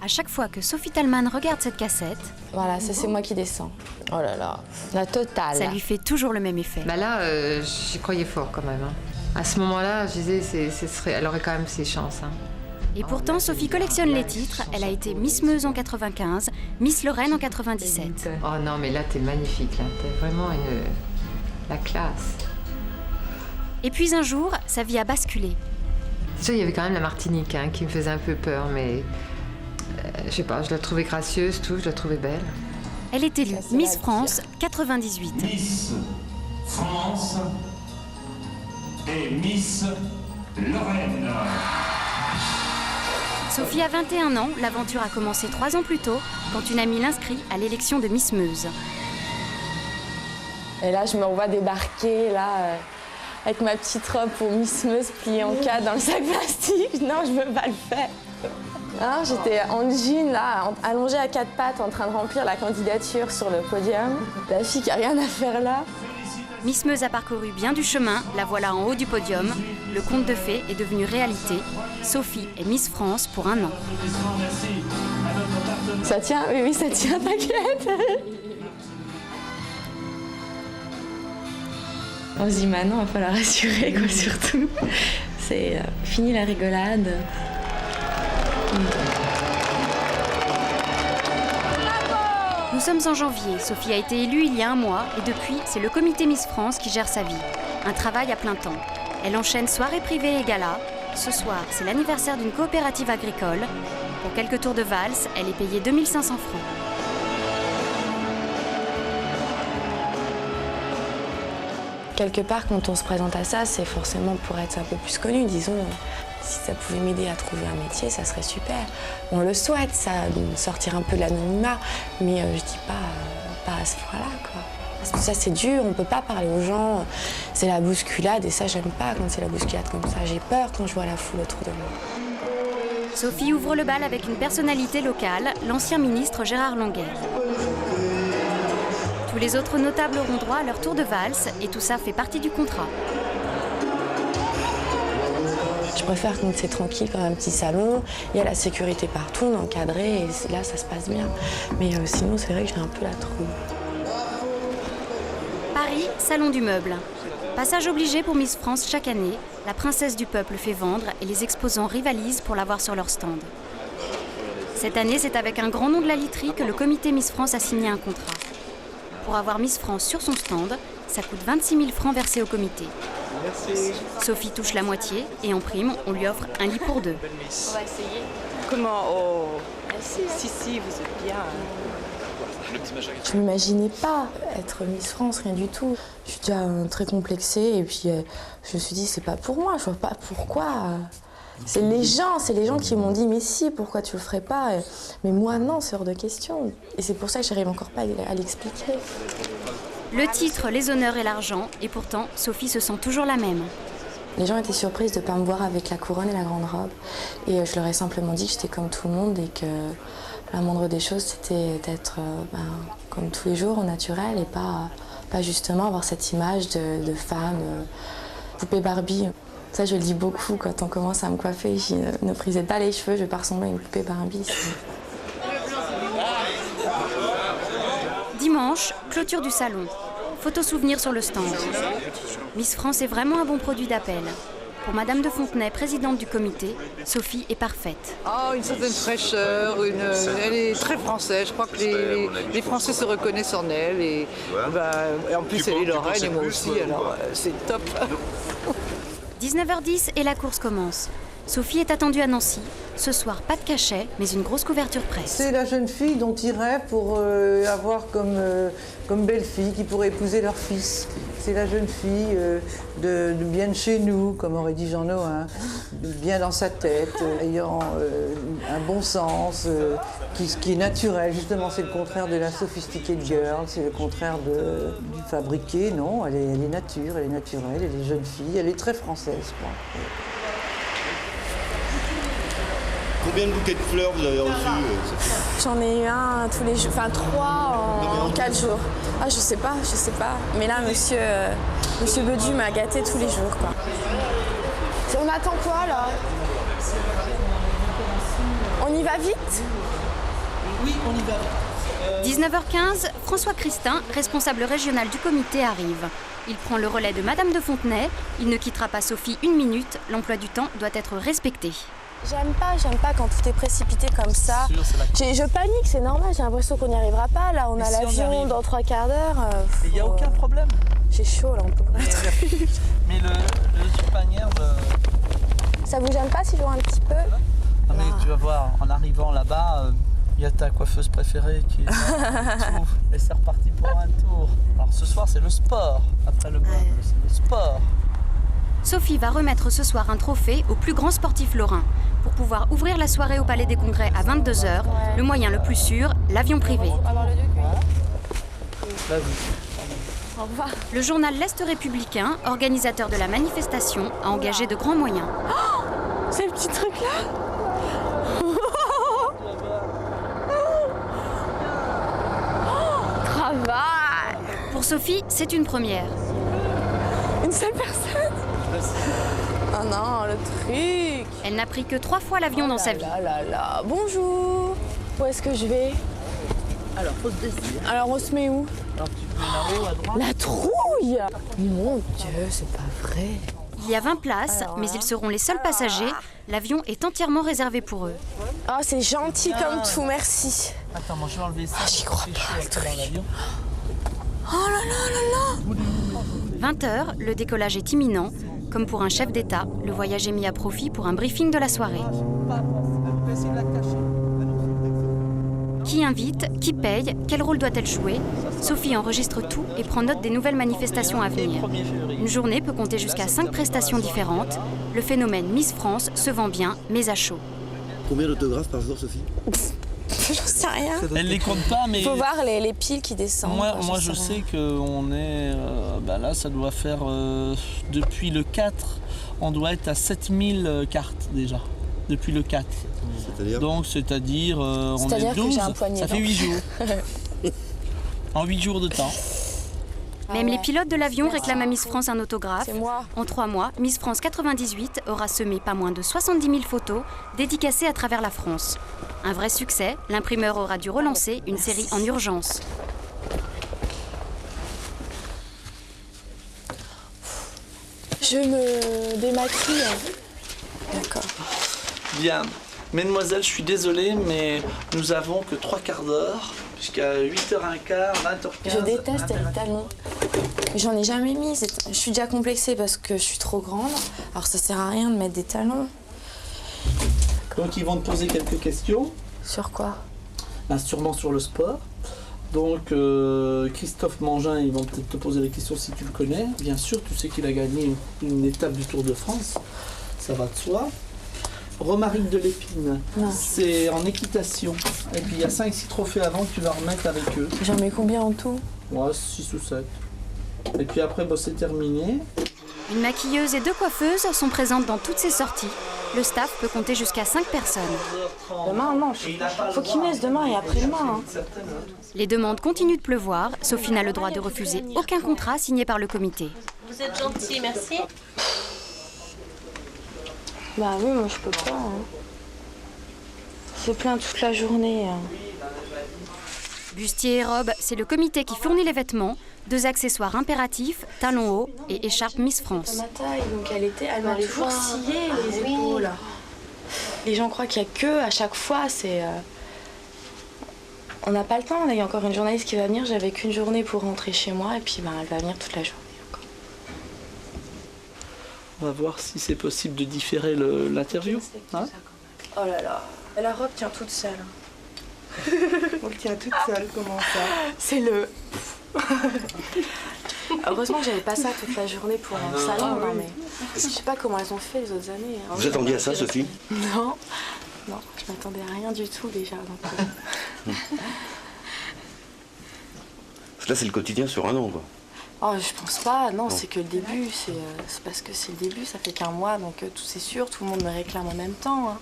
À chaque fois que Sophie Thalmann regarde cette cassette, voilà, ça c'est moi qui descends. Oh là là, la totale. Ça lui fait toujours le même effet. Bah là, j'y croyais fort quand même. À ce moment-là, je disais, elle aurait quand même ses chances. Et pourtant, Sophie collectionne les titres. Elle a été Miss Meuse en 95, Miss Lorraine en 97. Oh non, mais là, t'es magnifique. Là. T'es vraiment la classe. Et puis un jour, sa vie a basculé. Tu sais, il y avait quand même la Martinique qui me faisait un peu peur, mais je sais pas, je la trouvais gracieuse, tout, je la trouvais belle. Elle est élue Miss France 98. Miss France et Miss Lorraine. Sophie a 21 ans, l'aventure a commencé 3 ans plus tôt, quand une amie l'inscrit à l'élection de Miss Meuse. Et là, je me revois débarquer, là, avec ma petite robe pour Miss Meuse pliée en 4 dans le sac plastique. Non, je veux pas le faire. Hein, j'étais en jean, là, allongée à 4 pattes, en train de remplir la candidature sur le podium. La fille qui a rien à faire là. Miss Meuse a parcouru bien du chemin, la voilà en haut du podium. Le conte de fées est devenu réalité. Sophie est Miss France pour 1 an. Ça tient, oui, ça tient, t'inquiète. On se dit maintenant, il va falloir rassurer, quoi, surtout. C'est fini la rigolade. Nous sommes en janvier. Sophie a été élue il y a 1 mois et depuis, c'est le comité Miss France qui gère sa vie. Un travail à plein temps. Elle enchaîne soirées privées et galas. Ce soir, c'est l'anniversaire d'une coopérative agricole. Pour quelques tours de valse, elle est payée 2 500 francs. Quelque part, quand on se présente à ça, c'est forcément pour être un peu plus connu, disons. Si ça pouvait m'aider à trouver un métier, ça serait super. On le souhaite, ça, sortir un peu de l'anonymat, mais je dis pas à ce point-là, quoi. Parce que ça, c'est dur, on peut pas parler aux gens, c'est la bousculade, et ça, j'aime pas quand c'est la bousculade comme ça. J'ai peur quand je vois la foule autour de moi. Sophie ouvre le bal avec une personnalité locale, l'ancien ministre Gérard Longuet. Tous les autres notables auront droit à leur tour de valse, et tout ça fait partie du contrat. Je préfère quand c'est tranquille, quand un petit salon, il y a la sécurité partout, on est encadré, et là, ça se passe bien. Mais sinon, c'est vrai que j'ai un peu la trouille. Paris, salon du meuble. Passage obligé pour Miss France chaque année. La princesse du peuple fait vendre et les exposants rivalisent pour l'avoir sur leur stand. Cette année, c'est avec un grand nom de la literie que le comité Miss France a signé un contrat. Pour avoir Miss France sur son stand, ça coûte 26 000 francs versés au comité. Merci. Sophie touche la moitié et en prime, on lui offre un lit pour 2. On va essayer. Comment? Oh, si, vous êtes bien. Je m'imaginais pas être Miss France, rien du tout. Je suis déjà très complexée et puis je me suis dit c'est pas pour moi, je vois pas pourquoi. C'est les gens qui m'ont dit mais si, pourquoi tu le ferais pas? Mais moi non, c'est hors de question. Et c'est pour ça que j'arrive encore pas à l'expliquer. Le titre, les honneurs et l'argent, et pourtant, Sophie se sent toujours la même. Les gens étaient surprises de ne pas me voir avec la couronne et la grande robe. Et je leur ai simplement dit que j'étais comme tout le monde et que la moindre des choses, c'était d'être comme tous les jours, au naturel, et pas justement avoir cette image de femme, poupée Barbie. Ça, je le dis beaucoup quand on commence à me coiffer. Je dis, ne frisez pas les cheveux, je vais pas ressembler à une poupée Barbie. Dimanche, clôture du salon. Photo souvenir sur le stand. Miss France est vraiment un bon produit d'appel. Pour Madame de Fontenay, présidente du comité, Sophie est parfaite. Oh, une certaine fraîcheur, elle est très française. Je crois que les Français se reconnaissent en elle. Et en plus, elle est Lorraine et moi aussi, alors c'est top. 19h10 et la course commence. Sophie est attendue à Nancy. Ce soir, pas de cachet, mais une grosse couverture presse. C'est la jeune fille dont ils rêvent pour avoir comme belle-fille qui pourrait épouser leur fils. C'est la jeune fille de bien de chez nous, comme aurait dit Jean Nohain, bien dans sa tête, ayant un bon sens, qui est naturel. Justement, c'est le contraire de la sophisticated girl, c'est le contraire du fabriqué. Non, elle est nature, elle est naturelle, elle est jeune fille, elle est très française, quoi. Combien de bouquets de fleurs vous avez reçus? J'en ai eu un tous les jours, enfin 3 en 4 jours. Ah, je sais pas. Mais là, monsieur Bedu m'a gâté tous les jours, quoi. On attend quoi, là? On y va vite? Oui, on y va vite. 19h15, François Christin, responsable régional du comité, arrive. Il prend le relais de Madame de Fontenay. Il ne quittera pas Sophie une minute. L'emploi du temps doit être respecté. J'aime pas quand tout est précipité comme ça. Je panique, c'est normal, j'ai l'impression qu'on n'y arrivera pas. Là, on a l'avion dans 3 quarts d'heure. Il n'y a aucun problème. J'ai chaud, là, on peut pas. Mais le super-nière, Ça vous gêne pas si je vois un petit peu? Non, mais tu vas voir, en arrivant là-bas, il y a ta coiffeuse préférée qui est là, et tout. Et c'est reparti pour un tour. Alors ce soir, c'est le sport. Après le meuble, c'est le sport. Sophie va remettre ce soir un trophée au plus grand sportif lorrain. Pour pouvoir ouvrir la soirée au Palais des Congrès à 22h, le moyen le plus sûr, l'avion privé. Au revoir. Le journal L'Est républicain, organisateur de la manifestation, a engagé de grands moyens. Oh, ces petits trucs-là. Travail. Pour Sophie, c'est une première. Une seule personne? Oh non, le truc. Elle n'a pris que 3 fois l'avion dans sa vie. Là. Bonjour. Où est-ce que je vais? Alors, faut se décider. Alors, on se met où? Alors, tu peux là-haut, à droite. La trouille. Mon Dieu, c'est pas vrai. Il y a 20 places, mais ils seront les seuls passagers. L'avion est entièrement réservé pour eux. Oh, c'est gentil comme tout, merci. Attends, moi je vais enlever ça. J'y crois pas, le truc. Oh là là. 20h, le décollage est imminent. Comme pour un chef d'État, le voyage est mis à profit pour un briefing de la soirée. Qui invite? Qui paye? Quel rôle doit-elle jouer? Sophie enregistre tout et prend note des nouvelles manifestations à venir. Une journée peut compter jusqu'à 5 prestations différentes. Le phénomène Miss France se vend bien, mais à chaud. Combien d'autographes par jour, Sophie? J'en sais rien. Elle les compte pas, mais... Il faut voir les piles qui descendent. Moi je sais qu'on est... là, ça doit faire... depuis le 4, on doit être à 7000 cartes déjà. Depuis le 4. C'est-à-dire? Donc, c'est-à-dire on est 12, ça fait 8 jours. En 8 jours de temps. Même les pilotes de l'avion réclament à Miss France un autographe. C'est moi. En 3 mois, Miss France 98 aura semé pas moins de 70 000 photos dédicacées à travers la France. Un vrai succès, l'imprimeur aura dû relancer une série en urgence. Je me démaquille. D'accord. Bien. Mesdemoiselles, je suis désolé, mais nous avons que 3 quarts d'heure, puisqu'à 8h15, 20h15... Je déteste les talons. J'en ai jamais mis. Je suis déjà complexée parce que je suis trop grande. Alors ça sert à rien de mettre des talons. Donc ils vont te poser quelques questions. Sur quoi? Sûrement sur le sport. Donc Christophe Mangin, ils vont peut-être te poser des questions si tu le connais. Bien sûr, tu sais qu'il a gagné une étape du Tour de France. Ça va de soi. Romaric de l'Épine, c'est en équitation. Et puis il y a 5-6 trophées avant que tu vas remettre avec eux. J'en mets combien en tout? Ouais, 6 ou 7. Et puis après, c'est terminé. Une maquilleuse et 2 coiffeuses sont présentes dans toutes ces sorties. Le staff peut compter jusqu'à 5 personnes. Demain, non. Faut qu'il me laisse demain et après-demain. Les demandes continuent de pleuvoir. Sophie n'a le droit de refuser aucun contrat signé par le comité. Vous êtes gentil, merci. Bah oui, moi je peux pas. C'est plein toute la journée. Bustier et robe, c'est le comité qui fournit les vêtements. 2 accessoires impératifs, talons hauts et écharpe Miss France. Ma taille, donc elle m'a toujours scié les épaules. Les gens croient qu'il n'y a que à chaque fois, c'est... On n'a pas le temps, là, il y a encore une journaliste qui va venir, j'avais qu'une journée pour rentrer chez moi et puis elle va venir toute la journée. On va voir si c'est possible de différer l'interview. Hein? Oh là là, la robe tient toute seule. Elle tient toute seule, comment ça? C'est le... Heureusement que j'avais pas ça toute la journée pour un salon, non mais... Je sais pas comment elles ont fait les autres années. Vous attendiez à ça, Sophie? Non, je m'attendais à rien du tout déjà. Donc, Là, c'est le quotidien sur un an, quoi. Oh, je pense pas, non. C'est que le début, c'est parce que c'est le début, ça fait qu'un mois, donc tout c'est sûr, tout le monde me réclame en même temps. Hein.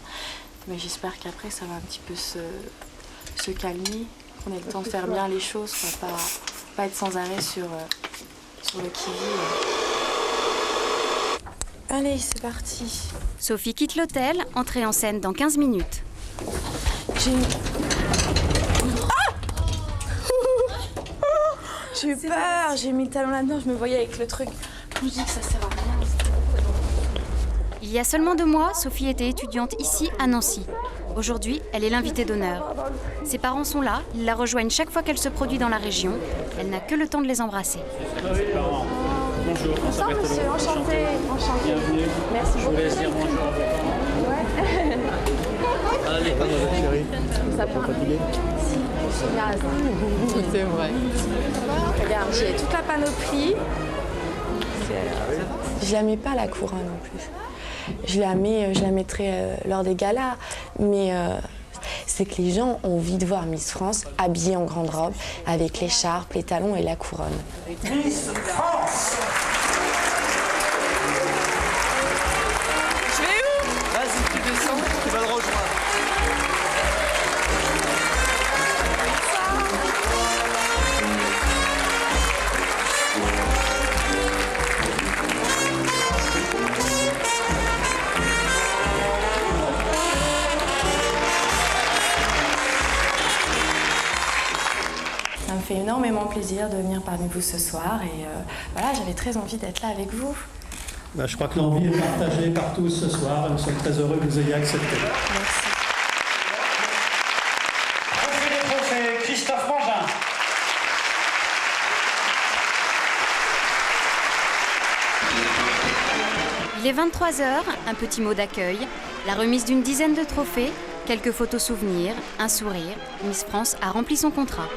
Mais j'espère qu'après ça va un petit peu se calmer, qu'on ait le temps de faire bien les choses, quoi, pas être sans arrêt sur le qui-vive. Allez, c'est parti. Sophie quitte l'hôtel, entrée en scène dans 15 minutes. J'ai eu peur, j'ai mis le talon là-dedans, je me voyais avec le truc. Je me dis que ça sert à rien. Il y a seulement 2 mois, Sophie était étudiante ici à Nancy. Aujourd'hui, elle est l'invitée d'honneur. Ses parents sont là, ils la rejoignent chaque fois qu'elle se produit dans la région. Elle n'a que le temps de les embrasser. Bonjour, bonsoir monsieur, enchanté. Bienvenue. Merci beaucoup. Je vous laisse dire bonjour à vos parents. Ouais. Allez, chérie. Ça part. Fatiguée? Si, je suis naze. C'est vrai. Regarde, j'ai toute la panoplie. Je la mets pas la couronne en plus. Je la mettrai lors des galas, mais c'est que les gens ont envie de voir Miss France habillée en grande robe, avec l'écharpe, les talons et la couronne. Miss France. Je vais où? Vas-y, tu descends, tu vas le rejoindre. Ça me fait énormément plaisir de venir parmi vous ce soir et voilà, j'avais très envie d'être là avec vous. Je crois que l'envie est partagée par tous ce soir et nous sommes très heureux que vous ayez accepté. Merci. Trophée des trophées, Christophe Mangin. Il est 23h, un petit mot d'accueil, la remise d'une dizaine de trophées, quelques photos souvenirs, un sourire. Miss France a rempli son contrat.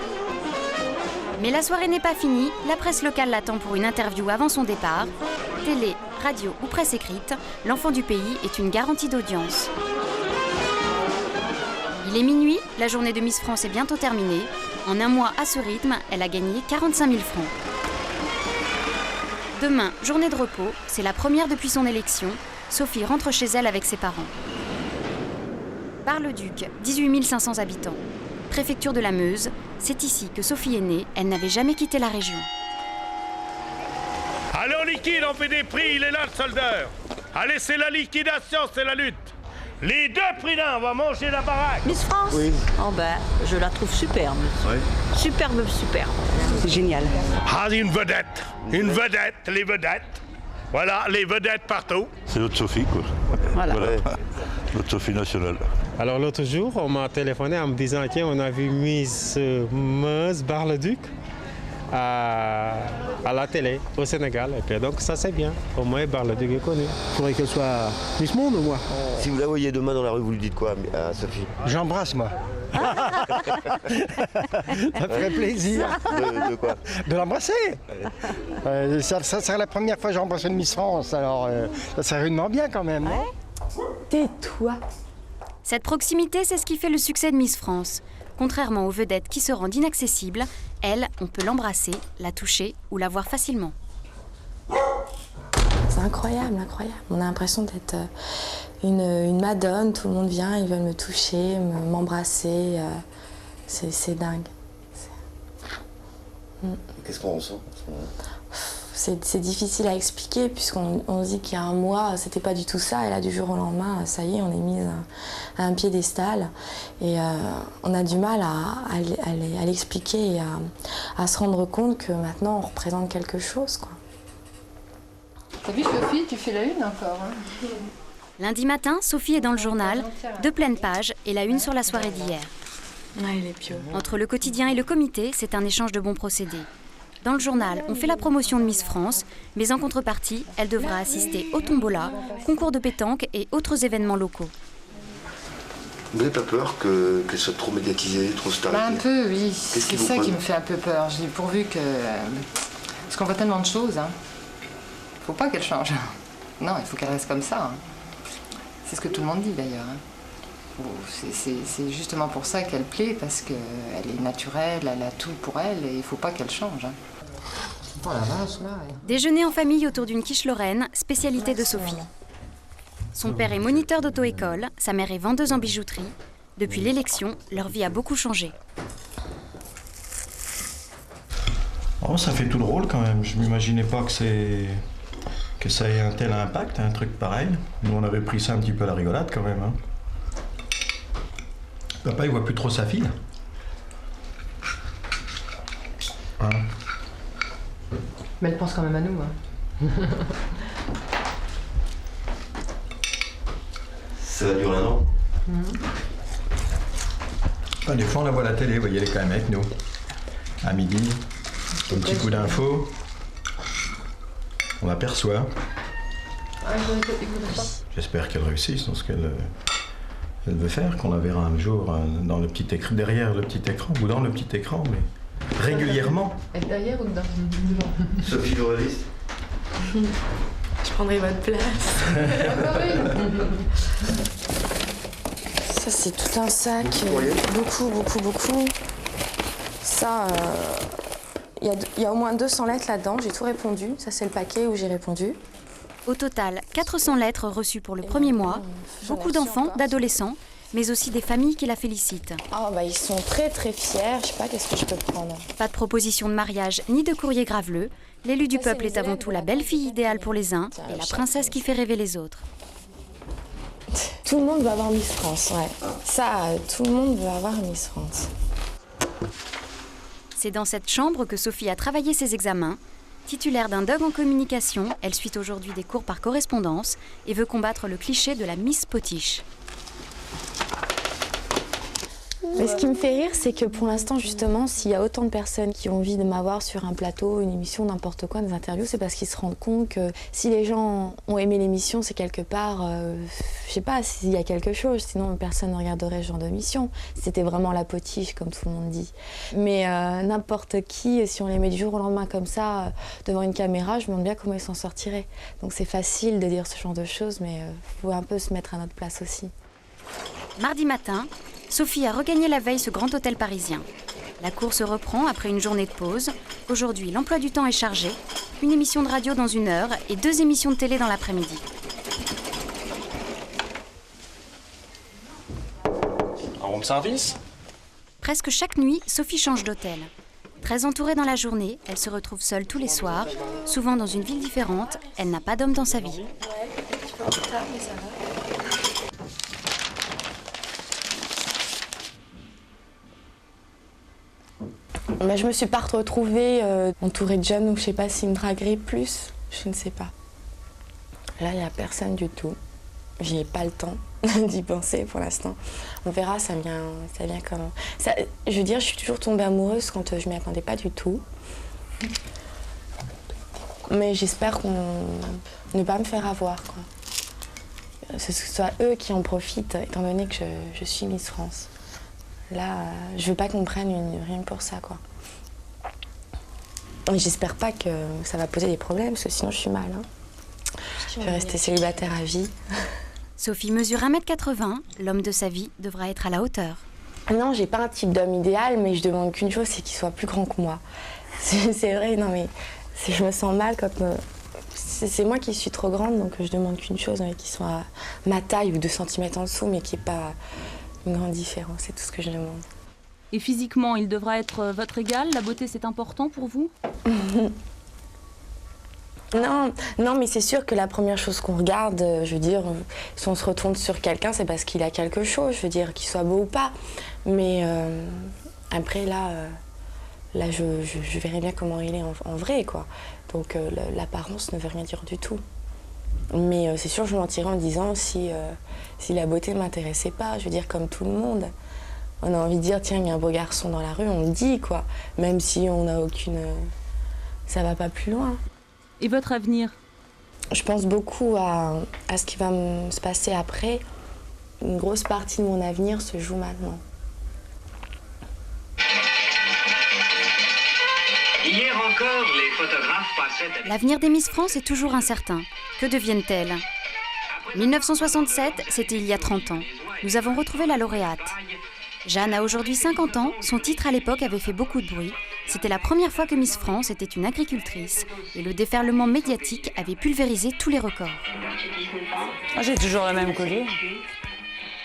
Mais la soirée n'est pas finie, la presse locale l'attend pour une interview avant son départ. Télé, radio ou presse écrite, l'enfant du pays est une garantie d'audience. Il est minuit, la journée de Miss France est bientôt terminée. En un mois à ce rythme, elle a gagné 45 000 francs. Demain, journée de repos, c'est la première depuis son élection. Sophie rentre chez elle avec ses parents. Bar-le-Duc, 18 500 habitants. Préfecture de la Meuse, c'est ici que Sophie est née, elle n'avait jamais quitté la région. Allez, on liquide, on fait des prix, il est là le soldeur. Allez, c'est la liquidation, c'est la lutte. Les 2 prix d'un, on va manger la baraque. Miss France? Oui. Oh ben, je la trouve superbe. Oui. Superbe. C'est génial. Ah, une vedette, les vedettes. Voilà, les vedettes partout. C'est notre Sophie, quoi. Voilà. Notre Sophie nationale. Alors l'autre jour, on m'a téléphoné en me disant tiens, on a vu Miss Meuse Bar-le-Duc à la télé au Sénégal. Et puis donc ça c'est bien. Au moins Bar-le-Duc est connu. Il faudrait qu'elle soit Miss Monde, moi. Si vous la voyez demain dans la rue, vous lui dites quoi à Sophie? J'embrasse moi. Ça ferait plaisir. De quoi? De l'embrasser. Ça serait la première fois que j'embrasse une Miss France, alors ça serait rudement bien quand même. Ouais. Tais-toi. Cette proximité, c'est ce qui fait le succès de Miss France. Contrairement aux vedettes qui se rendent inaccessibles, elle, on peut l'embrasser, la toucher ou la voir facilement. C'est incroyable. On a l'impression d'être une madone, tout le monde vient, ils veulent me toucher, m'embrasser. C'est dingue. Qu'est-ce qu'on ressent? C'est difficile à expliquer puisqu'on se dit qu'il y a un mois, c'était pas du tout ça. Et là, du jour au lendemain, ça y est, on est mise à un piédestal. Et on a du mal à l'expliquer et à se rendre compte que maintenant, on représente quelque chose, quoi. T'as vu Sophie, tu fais la une encore. Hein. Lundi matin, Sophie est dans le journal, 2 pleines pages et la une sur la soirée d'hier. Ouais, il est pieux. Entre le quotidien et le comité, c'est un échange de bons procédés. Dans le journal, on fait la promotion de Miss France, mais en contrepartie, elle devra assister au tombola, concours de pétanque et autres événements locaux. Vous n'avez pas peur qu'elle soit trop médiatisée, trop starisée? Un peu, oui. C'est ça qui me fait un peu peur. Je dis pourvu que... Parce qu'on voit tellement de choses. Hein. Faut pas qu'elle change. Non, il faut qu'elle reste comme ça. Hein. C'est ce que tout le monde dit d'ailleurs. Hein. C'est justement pour ça qu'elle plaît, parce qu'elle est naturelle, elle a tout pour elle et il faut pas qu'elle change. Hein. Oh la vache, là, ouais. Déjeuner en famille autour d'une quiche lorraine, spécialité de Sophie. Son père est moniteur d'auto-école, sa mère est vendeuse en bijouterie. Depuis l'élection, leur vie a beaucoup changé. Oh, ça fait tout le rôle quand même. Je m'imaginais pas que ça ait un tel impact, un truc pareil. Nous, on avait pris ça un petit peu à la rigolade quand même. Hein. Papa, il voit plus trop sa fille. Hein? Mais elle pense quand même à nous. Hein. Ça va durer 1 an. Des fois, on la voit à la télé, vous voyez, elle est quand même avec nous. À midi, un petit coup d'info. On aperçoit. J'espère qu'elle réussisse dans ce qu'elle veut faire, qu'on la verra un jour dans le petit écran, derrière le petit écran, ou dans le petit écran, mais régulièrement. Être derrière ou devant? Sophie journaliste. Je prendrai votre place. Ça, c'est tout un sac. Beaucoup. Ça, il y a au moins 200 lettres là-dedans. J'ai tout répondu. Ça, c'est le paquet où j'ai répondu. Au total, 400 lettres reçues pour le premier mois. Beaucoup d'enfants, d'adolescents, mais aussi des familles qui la félicitent. Oh, bah, ils sont très fiers. Je sais pas, qu'est-ce que je peux prendre? Pas de proposition de mariage ni de courrier graveleux. L'élu du peuple est avant tout la belle-fille idéale pour les uns et la princesse qui fait rêver les autres. Tout le monde veut avoir Miss France, ouais. Ça, tout le monde veut avoir Miss France. C'est dans cette chambre que Sophie a travaillé ses examens. Titulaire d'un DOG en communication, elle suit aujourd'hui des cours par correspondance et veut combattre le cliché de la Miss Potiche. Mais ce qui me fait rire, c'est que pour l'instant, justement, s'il y a autant de personnes qui ont envie de m'avoir sur un plateau, une émission, n'importe quoi, des interviews, c'est parce qu'ils se rendent compte que si les gens ont aimé l'émission, c'est quelque part, je sais pas, s'il y a quelque chose, sinon personne ne regarderait ce genre d'émission. C'était vraiment la potiche, comme tout le monde dit. Mais n'importe qui, si on les met du jour au lendemain comme ça, devant une caméra, je me demande bien comment ils s'en sortiraient. Donc c'est facile de dire ce genre de choses, mais il faut un peu se mettre à notre place aussi. Mardi matin, Sophie a regagné la veille ce grand hôtel parisien. La course reprend après une journée de pause. Aujourd'hui, l'emploi du temps est chargé. Une émission de radio dans 1 heure et 2 émissions de télé dans l'après-midi. Un room service? Presque chaque nuit, Sophie change d'hôtel. Très entourée dans la journée, elle se retrouve seule tous les soirs, souvent dans une ville différente. Elle n'a pas d'homme dans sa vie. Mais je me suis pas retrouvée entourée de jeunes ou je sais pas s'ils me dragueraient plus, je ne sais pas. Là, il n'y a personne du tout. J'ai pas le temps d'y penser pour l'instant. On verra, ça vient comment. Ça, je veux dire, je suis toujours tombée amoureuse quand je m'y attendais pas du tout. Mais j'espère ne pas me faire avoir, quoi. Que ce soit eux qui en profitent, étant donné que je suis Miss France. Là, je veux pas qu'on me prenne rien que pour ça, quoi. Et j'espère pas que ça va poser des problèmes, parce que sinon je suis mal. Hein. Je vais rester célibataire à vie. Sophie mesure 1,80 m. L'homme de sa vie devra être à la hauteur. Non, j'ai pas un type d'homme idéal, mais je demande qu'une chose, c'est qu'il soit plus grand que moi. C'est vrai, non mais je me sens mal quand... C'est moi qui suis trop grande, donc je demande qu'une chose, qu'il soit à ma taille ou 2 cm en dessous, mais qu'il n'y ait pas une grande différence, c'est tout ce que je demande. Et physiquement, il devra être votre égal? La beauté, c'est important pour vous? Non, mais c'est sûr que la première chose qu'on regarde, je veux dire, si on se retourne sur quelqu'un, c'est parce qu'il a quelque chose, je veux dire, qu'il soit beau ou pas. Mais après, là, je verrai bien comment il est en vrai, quoi. Donc l'apparence ne veut rien dire du tout. Mais c'est sûr, je mentirais en disant si la beauté ne m'intéressait pas, je veux dire, comme tout le monde. On a envie de dire, tiens, il y a un beau garçon dans la rue, on le dit, quoi. Même si on n'a aucune... ça va pas plus loin. Et votre avenir? Je pense beaucoup à ce qui va se passer après. Une grosse partie de mon avenir se joue maintenant. Hier encore, les photographes passaient... L'avenir des Miss France est toujours incertain. Que deviennent-elles? 1967, c'était il y a 30 ans. Nous avons retrouvé la lauréate. Jeanne a aujourd'hui 50 ans. Son titre à l'époque avait fait beaucoup de bruit. C'était la première fois que Miss France était une agricultrice. Et le déferlement médiatique avait pulvérisé tous les records. J'ai toujours le même collier.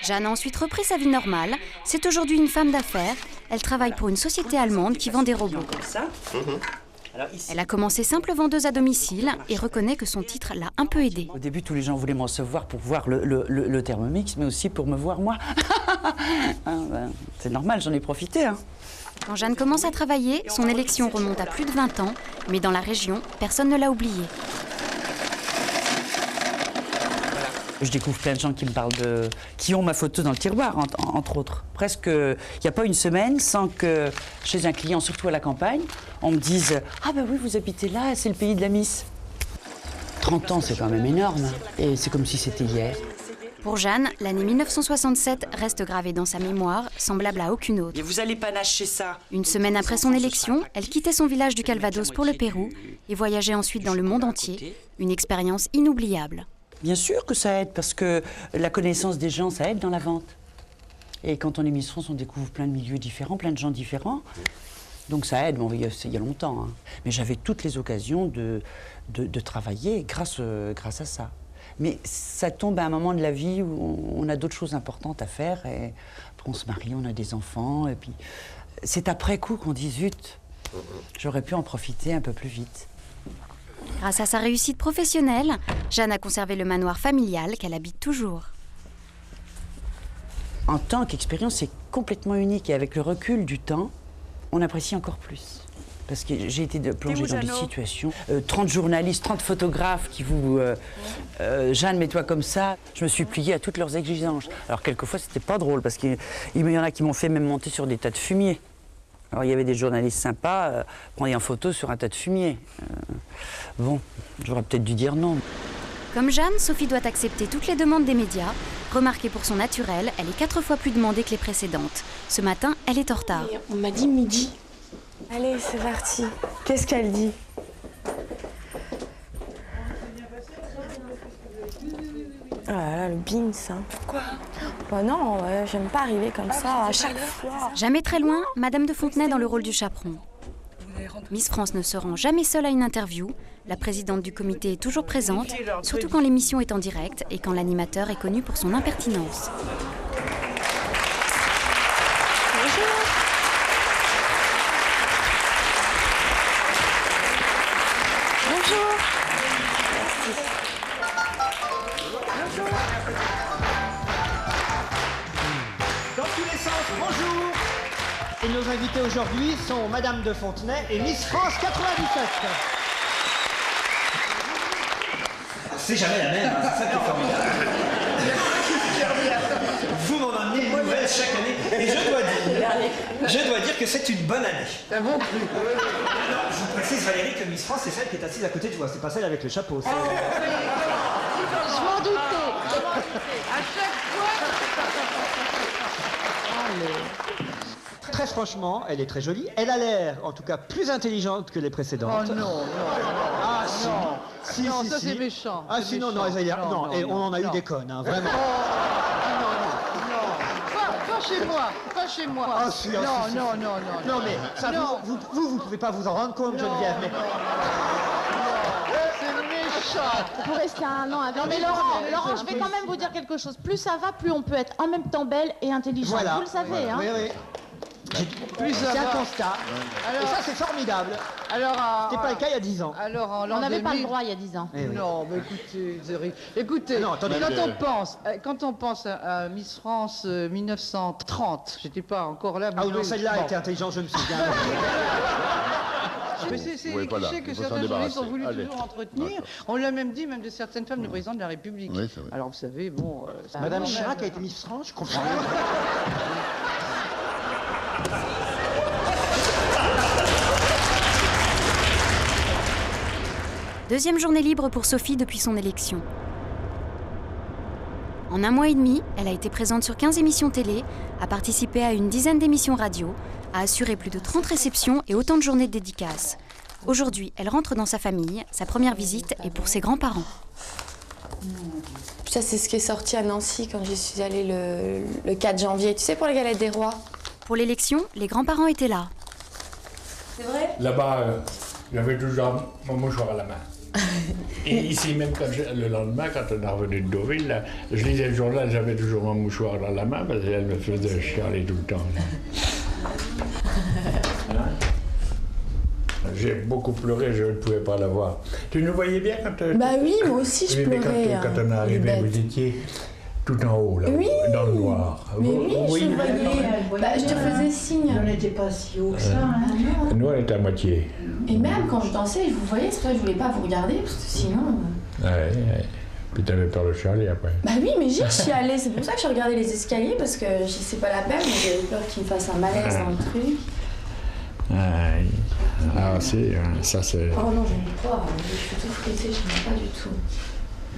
Jeanne a ensuite repris sa vie normale. C'est aujourd'hui une femme d'affaires. Elle travaille pour une société allemande qui vend des robots. Elle a commencé simple vendeuse à domicile et reconnaît que son titre l'a un peu aidée. Au début, tous les gens voulaient me recevoir pour voir le Thermomix, mais aussi pour me voir moi. C'est normal, j'en ai profité. Hein. Quand Jeanne commence à travailler, son élection remonte à plus de 20 ans, mais dans la région, personne ne l'a oubliée. Je découvre plein de gens qui me parlent qui ont ma photo dans le tiroir, entre autres. Presque, il n'y a pas une semaine sans que, chez un client, surtout à la campagne, on me dise « Ah ben oui, vous habitez là, c'est le pays de la Miss ». 30 ans, c'est quand même énorme. Et c'est comme si c'était hier. Pour Jeanne, l'année 1967 reste gravée dans sa mémoire, semblable à aucune autre. Et vous allez panacher ça. Une semaine après son élection, elle quittait son village du Calvados pour le Pérou et voyageait ensuite dans le monde entier. Une expérience inoubliable. Bien sûr que ça aide, parce que la connaissance des gens, ça aide dans la vente. Et quand on est Miss France, on découvre plein de milieux différents, plein de gens différents. Donc ça aide, bon, il y a longtemps. Hein. Mais j'avais toutes les occasions de travailler grâce à ça. Mais ça tombe à un moment de la vie où on a d'autres choses importantes à faire. Et après on se marie, on a des enfants. Et puis c'est après coup qu'on dit zut, j'aurais pu en profiter un peu plus vite. Grâce à sa réussite professionnelle, Jeanne a conservé le manoir familial qu'elle habite toujours. En tant qu'expérience, c'est complètement unique. Et avec le recul du temps, on apprécie encore plus. Parce que j'ai été plongée dans des situations. 30 journalistes, 30 photographes qui vous... Jeanne, mets-toi comme ça. Je me suis pliée à toutes leurs exigences. Alors quelquefois, c'était pas drôle, parce qu'il y en a qui m'ont fait même monter sur des tas de fumier. Alors il y avait des journalistes sympas, prendre en photo sur un tas de fumier. Bon, j'aurais peut-être dû dire non. Comme Jeanne, Sophie doit accepter toutes les demandes des médias. Remarquée pour son naturel, elle est 4 fois plus demandée que les précédentes. Ce matin, elle est en retard. On m'a dit midi. Allez, c'est parti. Qu'est-ce qu'elle dit? Ah là là, le beans, hein. Pourquoi? Bah non, j'aime pas arriver comme ça à chaque fois. Jamais très loin, Madame de Fontenay dans le rôle du chaperon. Miss France ne se rend jamais seule à une interview. La présidente du comité est toujours présente, surtout quand l'émission est en direct et quand l'animateur est connu pour son impertinence. Bonjour. Dans tous les sens, bonjour. Et nos invités aujourd'hui sont Madame de Fontenay et Miss France 97. C'est jamais la même, hein, c'est ça qui est formidable. Vous m'en amenez une nouvelle chaque année et je dois dire que c'est une bonne année. C'est bon. Je vous précise Valérie que Miss France c'est celle qui est assise à côté de toi, c'est pas celle avec le chapeau. Je m'en doutais. À chaque fois. Très franchement, elle est très jolie. Elle a l'air, en tout cas, plus intelligente que les précédentes. Oh non. Ah si. Non. Si, non, si, ça si. c'est méchant. Ah si, non, non, et on en a eu des connes, hein, vraiment. Pas chez moi. Ah si, ah, si, si. Non, mais ça, vous pouvez pas vous en rendre compte, Geneviève, mais... C'est méchant. Pour rester un an avec. Non mais Laurent, je vais quand même vous dire quelque chose. Plus ça va, plus on peut être en même temps belle et intelligente. Voilà. Vous le savez, Voilà. hein. Oui. C'est un constat. Alors, et ça, c'est formidable. C'était pas le cas il y a 10 ans. Alors, en On n'avait pas le droit il y a 10 ans. Eh oui. Non, mais écoutez, non, attendez, quand on pense à Miss France 1930, j'étais pas encore là. Ah non, celle-là était intelligente, je me souviens. Mais c'est les clichés que certains journalistes ont voulu toujours entretenir. On l'a même dit, même de certaines femmes, de président de la République. Oui, c'est vrai. Alors vous savez, bon... Madame Chirac a été Miss France, je comprends rien. Deuxième journée libre pour Sophie depuis son élection. En un mois et demi, elle a été présente sur 15 émissions télé, a participé à une dizaine d'émissions radio, a assuré plus de 30 réceptions et autant de journées de dédicaces. Aujourd'hui, elle rentre dans sa famille. Sa première visite est pour ses grands-parents. Ça, c'est ce qui est sorti à Nancy quand j'y suis allée le 4 janvier. Tu sais, pour les galettes des rois. Pour l'élection, les grands-parents étaient là. C'est vrai? Là-bas, j'avais toujours mon mouchoir à la main. Et ici, même le lendemain, quand on est revenu de Deauville, là, je lisais le journal, j'avais toujours mon mouchoir dans la main parce qu'elle me faisait chialer tout le temps. j'ai beaucoup pleuré, je ne pouvais pas la voir. Tu nous voyais bien quand... Bah oui, moi aussi je mais pleurais. Quand on est arrivé, vous étiez tout en haut, là, oui, dans le noir. Mais oui, je te voyais. Bah, je te faisais signe. On n'était pas si haut que ça. Hein. Nous, on était à moitié. Et même quand je dansais, je vous voyais, c'est pour ça que je voulais pas vous regarder, parce que sinon... Ouais. Puis t'avais peur de chialer après. Bah oui, mais j'y suis allée, c'est pour ça que je regardais les escaliers, parce que c'est pas la peine, mais j'avais peur qu'il me fasse un malaise dans le truc. Ah si, ça c'est... Oh non, j'aime pas, je suis tout stressée, je n'aime pas du tout.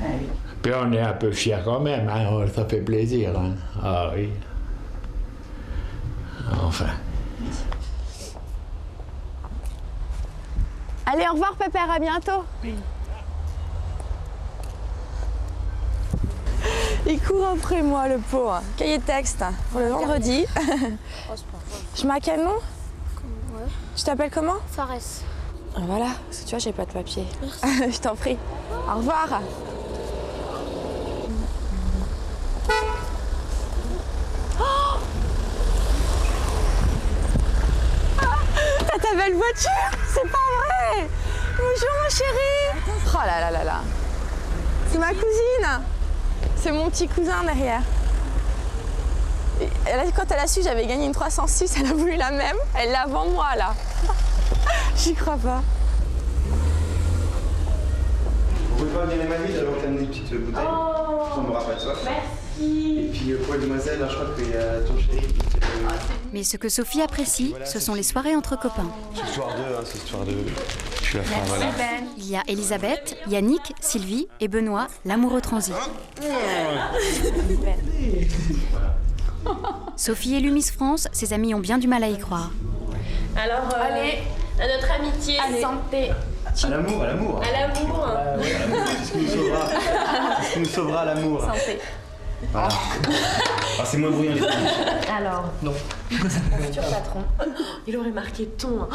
Ouais. Puis on est un peu fiers quand même, hein, ça fait plaisir. Hein. Ah oui. Enfin. Allez, au revoir Pépère, à bientôt. Oui. Il court après moi, le pauvre. Cahier de texte pour le vendredi. Je mets quel nom? Ouais. Tu t'appelles comment? Fares. Voilà, parce que tu vois, j'ai pas de papier. Je t'en prie. Au revoir. Oh, t'as ta belle voiture? C'est pas vrai! Bonjour ma chérie! Oh là là là là! C'est ma cousine! C'est mon petit cousin derrière. Et quand elle a su que j'avais gagné une 306, elle a voulu la même. Elle l'a avant moi là. J'y crois pas. Vous pouvez pas venir à ma vie, j'avais amené une petite bouteille. Ça me rappelle ça. Merci. Et puis pour les demoiselles, je crois qu'il y a ton chéri. Mais ce que Sophie apprécie, ce sont les soirées entre copains. C'est histoire d'eux, hein, c'est histoire d'eux. Je suis la fin, voilà. Il y a Elisabeth, Yannick, Sylvie et Benoît, l'amoureux transi. Sophie élue Miss France, ses amis ont bien du mal à y croire. Alors, allez, à notre amitié. Allez. Santé. À l'amour, à l'amour. À l'amour. Ouais, à l'amour, c'est ce qui nous sauvera. C'est ce qui nous sauvera, l'amour. Santé. Voilà. Ah, c'est moins bruyant les filles. Alors. Non. Mon futur patron. Il aurait marqué ton.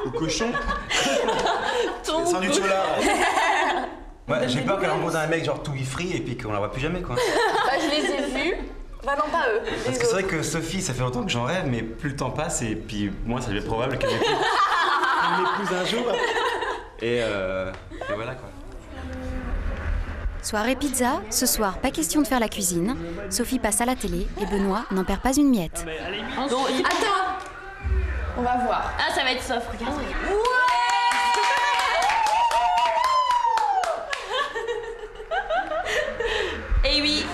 Au cochon. Ton. Sans du chocolat. Ouais, j'ai peur qu'elle rencontre un mec genre tout free et puis qu'on la voit plus jamais quoi. Bah, je les ai vus. Bah non, pas eux. Parce que c'est vrai que Sophie, ça fait longtemps que j'en rêve, mais plus le temps passe et puis moi, ça devient probable qu'elle m'épouse un jour. Et voilà quoi. Soirée pizza, ce soir pas question de faire la cuisine. Sophie passe à la télé et Benoît n'en perd pas une miette. Bon, attends. On va voir. Ah, ça va être soft, regarde. Et oui.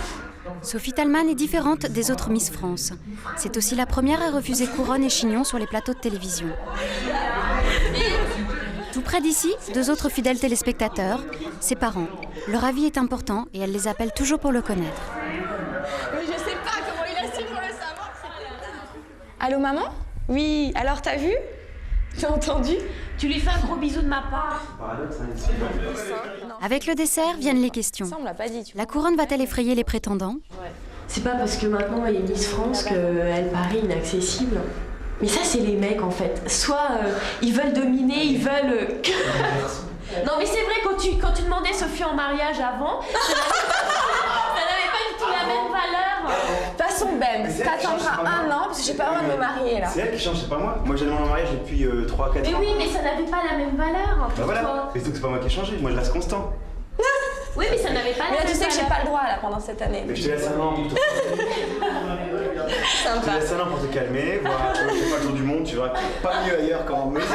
Sophie Talman est différente des autres Miss France. C'est aussi la première à refuser couronne et chignon sur les plateaux de télévision. Tout près d'ici, deux autres fidèles téléspectateurs, ses parents. Leur avis est important et elle les appelle toujours pour le connaître. Mais je sais pas comment il a su pour le savoir. Allô maman? Oui, alors t'as vu? T'as entendu? Tu lui fais un gros bisou de ma part. Avec le dessert viennent les questions. Ça, on me l'a pas dit, tu vois. La couronne va-t-elle effrayer les prétendants? C'est pas parce que maintenant elle est Miss France qu'elle paraît inaccessible. Mais ça, c'est les mecs en fait. Soit ils veulent dominer, ils veulent. Non, mais c'est vrai, quand tu demandais Sophie en mariage avant, ça n'avait pas du tout la même valeur. De toute façon, Ben, t'attendras un an parce que j'ai pas le droit de me marier là. C'est elle qui change, c'est pas moi. Moi j'ai demandé en mariage depuis 3-4 ans. Mais oui, mais ça n'avait pas la même valeur. Bah voilà, et c'est pas moi qui ai changé, moi je reste constant. Oui, mais ça n'avait pas la même valeur. Mais là, tu sais que j'ai pas le droit là pendant cette année. Mais je te laisse un an pour te... Je te laisse un an pour te calmer, voir, je fais pas le tour du monde, tu verras pas mieux ailleurs qu'en maison.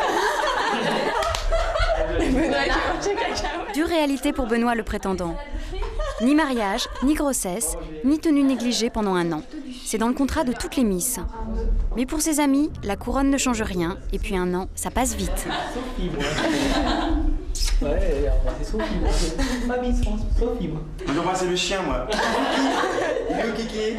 Dure réalité pour Benoît le prétendant. Ni mariage, ni grossesse, ni tenue négligée pendant un an. C'est dans le contrat de toutes les Miss. Mais pour ses amis, la couronne ne change rien, et puis un an, ça passe vite. Ouais, c'est Sophie. Pas Miss France, Sophie. Moi j'embrasse le chien moi. Kiki.